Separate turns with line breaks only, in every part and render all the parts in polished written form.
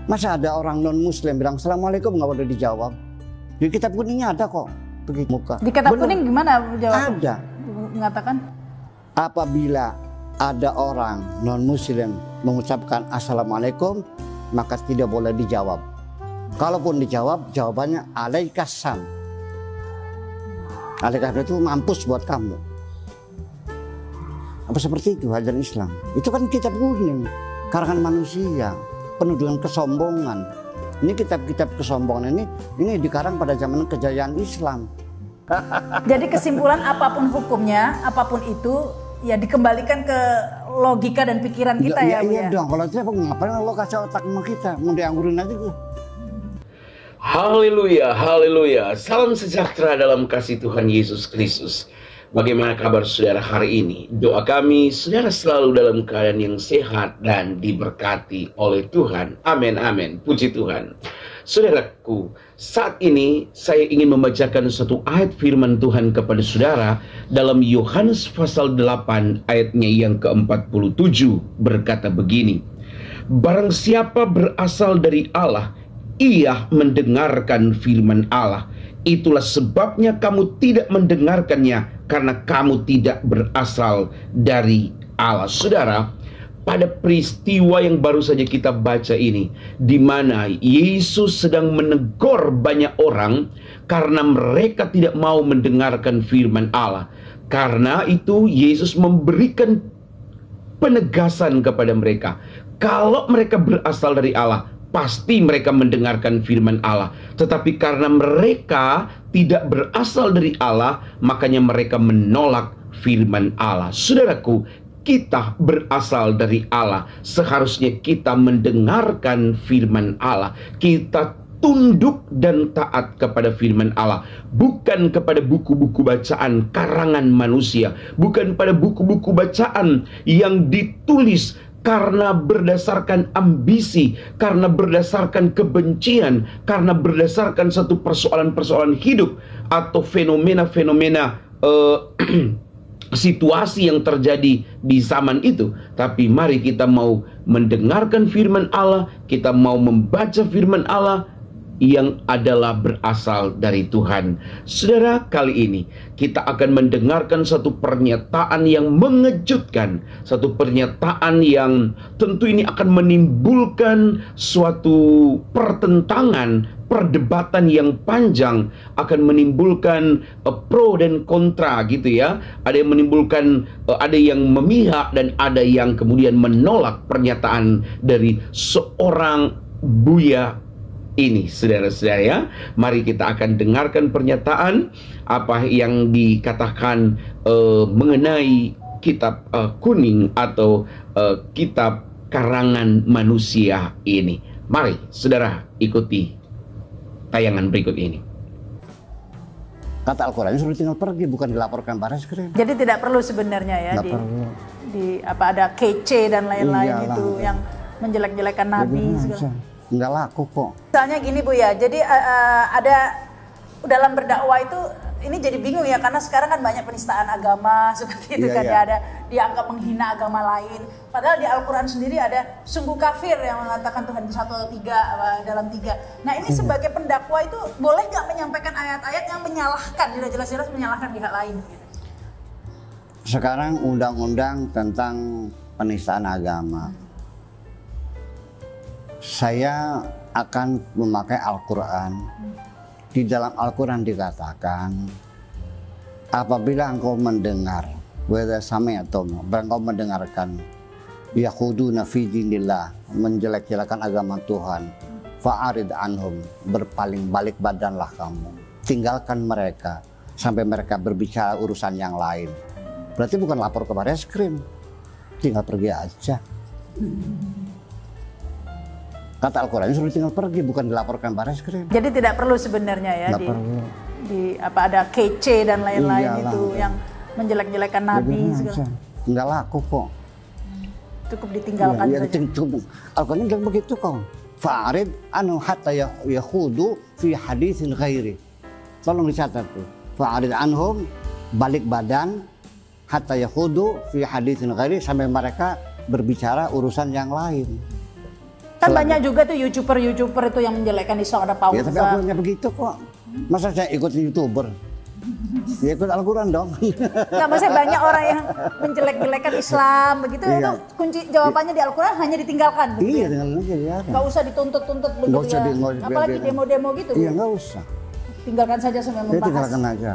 Masa ada orang non muslim bilang assalamualaikum nggak boleh dijawab? Di kitab kuningnya ada kok begitu muka.
Di kitab kuning gimana jawab?
Ada.
Mengatakan
Apabila ada orang non muslim mengucapkan assalamualaikum, maka tidak boleh dijawab. Kalaupun dijawab, jawabannya alaikassalam. Alaikassalam itu mampus buat kamu. Apa seperti itu ajaran Islam? Itu kan kitab kuning, karangan manusia, penuh dengan kesombongan. Ini kitab-kitab kesombongan ini dikarang pada zaman kejayaan Islam.
jadi kesimpulan apapun hukumnya, apapun itu ya dikembalikan ke logika dan pikiran kita ya, Bu
Iya
ya.
dong, kalau tidak ngapain Allah kasih otak sama kita? Mau dianggurin aja tuh.
Haleluya, haleluya. Salam sejahtera dalam kasih Tuhan Yesus Kristus. Bagaimana kabar saudara hari ini? Doa kami saudara selalu dalam keadaan yang sehat dan diberkati oleh Tuhan. Amin, amin. Puji Tuhan. Saudaraku, saat ini saya ingin membacakan satu ayat firman Tuhan kepada saudara dalam Yohanes pasal 8 ayatnya yang ke-47 berkata begini. Barang siapa berasal dari Allah, ia mendengarkan firman Allah. Itulah sebabnya kamu tidak mendengarkannya, karena kamu tidak berasal dari Allah. Saudara, pada peristiwa yang baru saja kita baca ini, di mana Yesus sedang menegur banyak orang karena mereka tidak mau mendengarkan firman Allah. Karena itu Yesus memberikan penegasan kepada mereka. Kalau mereka berasal dari Allah, pasti mereka mendengarkan firman Allah. Tetapi karena mereka tidak berasal dari Allah, makanya mereka menolak firman Allah. Saudaraku, kita berasal dari Allah. Seharusnya kita mendengarkan firman Allah. Kita tunduk dan taat kepada firman Allah, bukan kepada buku-buku bacaan karangan manusia, bukan pada buku-buku bacaan yang ditulis karena berdasarkan ambisi, karena berdasarkan kebencian, karena berdasarkan satu persoalan-persoalan hidup atau fenomena-fenomena situasi yang terjadi di zaman itu. Tapi mari kita mau mendengarkan firman Allah, kita mau membaca firman Allah yang adalah berasal dari Tuhan. Saudara, kali ini kita akan mendengarkan satu pernyataan yang mengejutkan, satu pernyataan yang tentu ini akan menimbulkan suatu pertentangan, perdebatan yang panjang, akan menimbulkan pro dan kontra gitu ya. Ada yang menimbulkan, ada yang memihak dan ada yang kemudian menolak pernyataan dari seorang Buya ini, saudara-saudara ya. Mari kita akan dengarkan pernyataan apa yang dikatakan mengenai kitab kuning atau kitab karangan manusia ini. Mari saudara ikuti tayangan berikut ini.
Kata Al-Quran suruh tinggal pergi, bukan dilaporkan baris krim.
Jadi tidak perlu sebenarnya ya di apa ada kece dan lain-lain itu yang menjelek-jelekan Nabi segala.
Nggak laku kok.
Misalnya gini Bu ya, jadi ada dalam berdakwah itu ini jadi bingung ya, karena sekarang kan banyak penistaan agama seperti itu kan ya, ada dianggap menghina agama lain. Padahal di Al-Quran sendiri ada sungguh kafir yang mengatakan Tuhan satu atau tiga dalam tiga. Nah ini sebagai pendakwah itu boleh nggak menyampaikan ayat-ayat yang menyalahkan, tidak jelas-jelas menyalahkan pihak lain? Gitu.
Sekarang undang-undang tentang penistaan agama. Saya akan memakai Al-Quran. Di dalam Al-Quran dikatakan, apabila engkau mendengar, engkau mendengarkan, yakhuduna fi dinillah, menjelek-jelekan agama Tuhan, fa'arid anhum, berpaling balik badanlah kamu, tinggalkan mereka sampai mereka berbicara urusan yang lain. Berarti bukan lapor ke baris krim, tinggal pergi aja. Kata Al-Quran suruh tinggal pergi, bukan dilaporkan baris krim.
Jadi tidak perlu sebenarnya ya di apa ada kece dan lain-lain itu yang menjelek-jelekan Nabi segala.
Nggak laku kok.
Cukup ditinggalkan saja.
Cukup. Al-Quran bilang begitu kok. Fa'arid anhu hatta yakhudu fi haditsin ghairi. Tolong dicatat tuh. Fa'arid anhum, balik badan, hatta yakhudu fi haditsin ghairi, sampai mereka berbicara urusan yang lain.
Kan banyak juga tuh YouTuber itu yang menjelekkan Islam, ada
Ya tapi aku hanya begitu kok. Masa saya ikut YouTuber? Ya ikut Al-Quran dong.
Nggak, maksudnya banyak orang yang menjelek-jelekan Islam begitu, itu kunci jawabannya di Al-Quran hanya ditinggalkan.
Iya, tinggalkan aja ya.
Nggak usah dituntut-tuntut begitu ya. Apalagi demo-demo gitu.
Iya, nggak usah.
Tinggalkan saja sampai membahas.
Tinggalkan aja.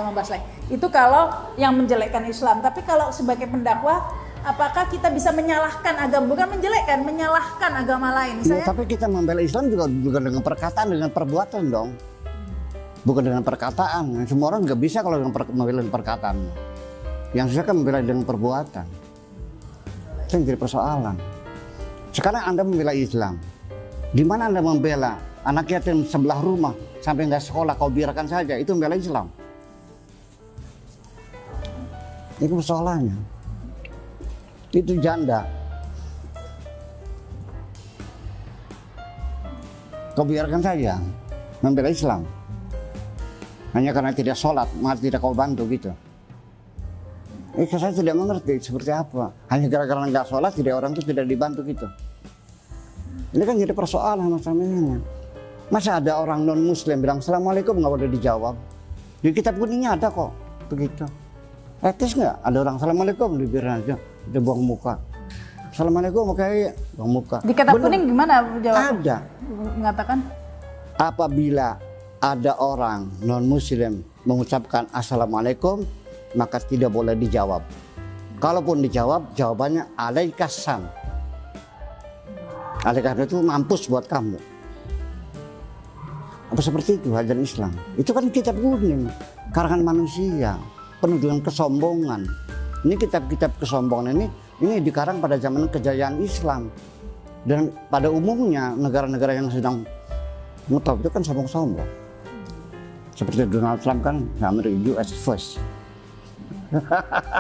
Membahas lagi. Itu kalau yang menjelekkan Islam. Tapi kalau sebagai pendakwah, apakah kita bisa menyalahkan agama, bukan menjelekkan, menyalahkan agama lain?
Ya, tapi kita membela Islam juga bukan dengan perkataan, dengan perbuatan dong. Bukan dengan perkataan. Semua orang nggak bisa kalau dengan membela perkataan. Yang susah kan membela dengan perbuatan. Itu yang jadi persoalan. Sekarang Anda membela Islam. Di mana Anda membela anak yatim sebelah rumah sampai nggak sekolah, kau biarkan saja, itu membela Islam. Itu persoalannya. Itu janda. Kau biarkan saja membela Islam. Hanya karena tidak sholat, maka tidak kau bantu gitu. Saya tidak mengerti seperti apa. Hanya gara-gara nggak sholat, tidak orang itu tidak dibantu gitu. Ini kan jadi persoalan masalahnya. Masa ada orang non Muslim bilang Assalamualaikum nggak boleh dijawab? Di kitab kuningnya ada kok begitu. Etis nggak? Ada orang Assalamualaikum dibiarin aja, dia buang muka. Assalamualaikum oke, buang muka.
Di kitab kuning gimana jawab?
Ada.
Mengatakan
apabila ada orang non Muslim mengucapkan Assalamualaikum, maka tidak boleh dijawab. Kalaupun dijawab, jawabannya alaikassalam. Alaikassalam itu mampus buat kamu. Apa seperti itu ajaran Islam? Itu kan kitab kuning, karangan manusia, penuh dengan kesombongan. Ini kitab-kitab kesombongan ini dikarang pada zaman kejayaan Islam. Dan pada umumnya negara-negara yang sedang ngetop itu kan sombong-sombong. Seperti Donald Trump kan, US first.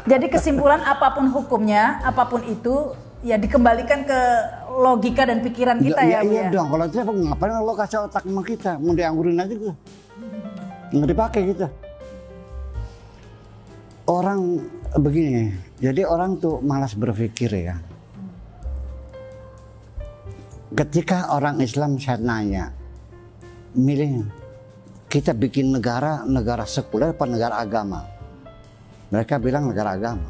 Jadi kesimpulan apapun hukumnya, apapun itu ya dikembalikan ke logika dan pikiran kita ya.
Iya dong, kalau tidak ngapain lo kasih otak sama kita, mau dianggurin aja gitu. Nggak dipakai gitu. Orang begini, jadi orang tuh malas berpikir ya. Ketika orang Islam saya nanya, milih kita bikin negara sekuler apa negara agama? Mereka bilang negara agama.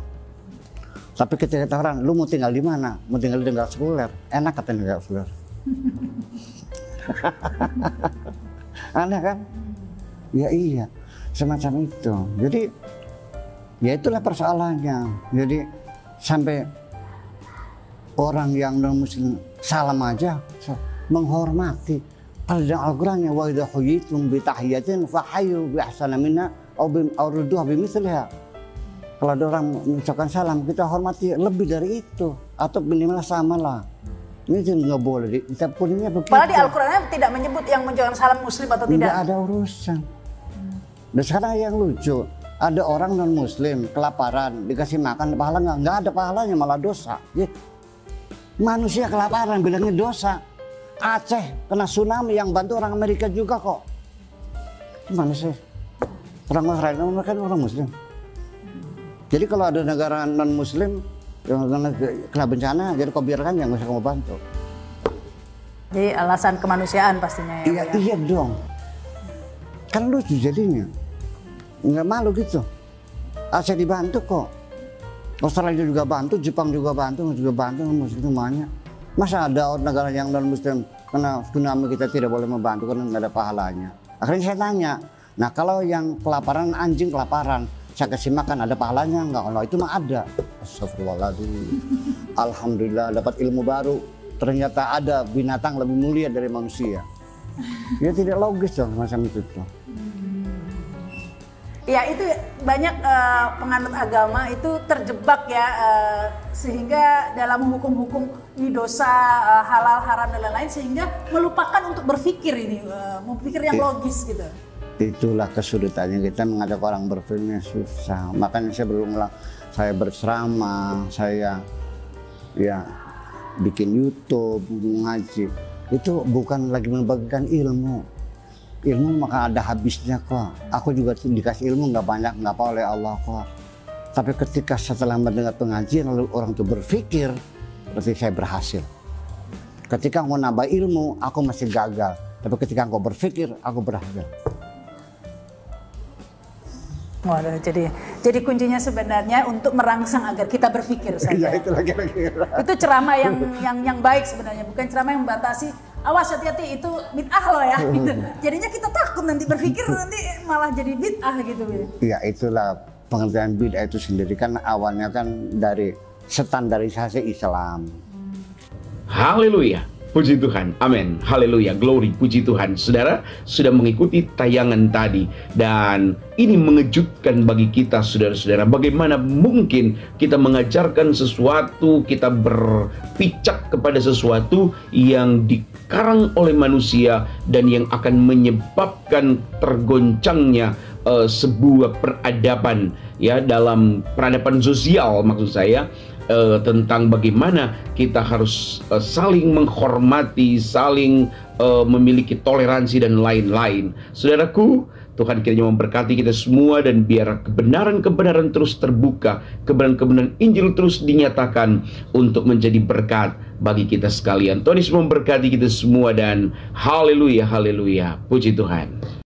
Tapi ketika kata orang, lu mau tinggal di mana? Mau tinggal di negara sekuler? Enak kata negara sekuler. Aneh kan? Ya iya, semacam itu. Jadi ya itulah persoalannya. Jadi sampai orang yang non Muslim salam aja menghormati. Pada dalam Al-Qurannya wa idza huyitum bi tahiyatin fa hayyu bi ahsana minha aw rudduha bi mithliha. Kalau ada orang mengucapkan salam, kita hormati lebih dari itu atau minimal samalah. Ini juga nggak boleh. Kita punnya begitu.
Padahal di Al-Qurannya tidak menyebut yang mengucapkan salam Muslim atau tidak.
Tidak ada urusan. Dan sekarang yang lucu, ada orang non Muslim kelaparan dikasih makan pahala nggak ada pahalanya, malah dosa. Manusia kelaparan bilangnya dosa. Aceh kena tsunami yang bantu orang Amerika juga kok. Gimana sih? Orang Israel mereka kan orang Muslim. Jadi kalau ada negara non Muslim yang kena bencana, jadi kau biarkan yang nggak usah kamu bantu.
Jadi alasan kemanusiaan pastinya ya.
Iya dong. Kan lucu jadinya. Nggak malu gitu. Aceh dibantu kok. Australia juga bantu, Jepang juga bantu Muslim semuanya. Masa ada negara yang non Muslim kena tsunami kita tidak boleh membantu karena nggak ada pahalanya. Akhirnya saya tanya, nah kalau yang kelaparan, anjing kelaparan, saya kasih makan ada pahalanya nggak? Allah itu mah ada. Astagfirullahaladzim. Alhamdulillah dapat ilmu baru. Ternyata ada binatang lebih mulia dari manusia. Ya tidak logis dong macam itu tuh.
Ya itu banyak penganut agama itu terjebak ya sehingga dalam hukum-hukum ini dosa halal haram dan lain-lain sehingga melupakan untuk berpikir ini berpikir yang logis gitu.
Itulah kesulitannya kita mengajak orang berpikirnya susah. Makanya saya berulang, saya berceramah, saya ya bikin YouTube, ngaji. Itu bukan lagi membagikan ilmu. Ilmu maka ada habisnya kok. Aku juga dikasih ilmu nggak banyak, nggak apa oleh Allah kok. Tapi ketika setelah mendengar pengajian lalu orang itu berpikir, berarti saya berhasil. Ketika engkau nambah ilmu, aku masih gagal. Tapi ketika engkau berpikir, aku berhasil.
Waduh, jadi kuncinya sebenarnya untuk merangsang agar kita berpikir saja.
Iya, itu lagi.
Itu ceramah yang baik sebenarnya, bukan ceramah yang membatasi. Awas, hati-hati, itu bid'ah loh ya. Gitu. Jadinya kita takut nanti berpikir nanti malah jadi bid'ah gitu.
Iya, itulah pengertian bid'ah itu sendiri, kan awalnya kan dari standarisasi Islam.
Haleluya, puji Tuhan, amin, haleluya, glory, puji Tuhan. Saudara sudah mengikuti tayangan tadi, dan ini mengejutkan bagi kita, saudara-saudara. Bagaimana mungkin kita mengajarkan sesuatu, kita berpijak kepada sesuatu yang dikarang oleh manusia dan yang akan menyebabkan tergoncangnya sebuah peradaban, ya, dalam peradaban sosial maksud saya. Tentang bagaimana kita harus saling menghormati, saling memiliki toleransi dan lain-lain. Saudaraku, Tuhan kiranya memberkati kita semua, dan biar kebenaran-kebenaran terus terbuka, kebenaran-kebenaran Injil terus dinyatakan untuk menjadi berkat bagi kita sekalian. Tuhan Yesus memberkati kita semua, dan haleluya, haleluya, puji Tuhan.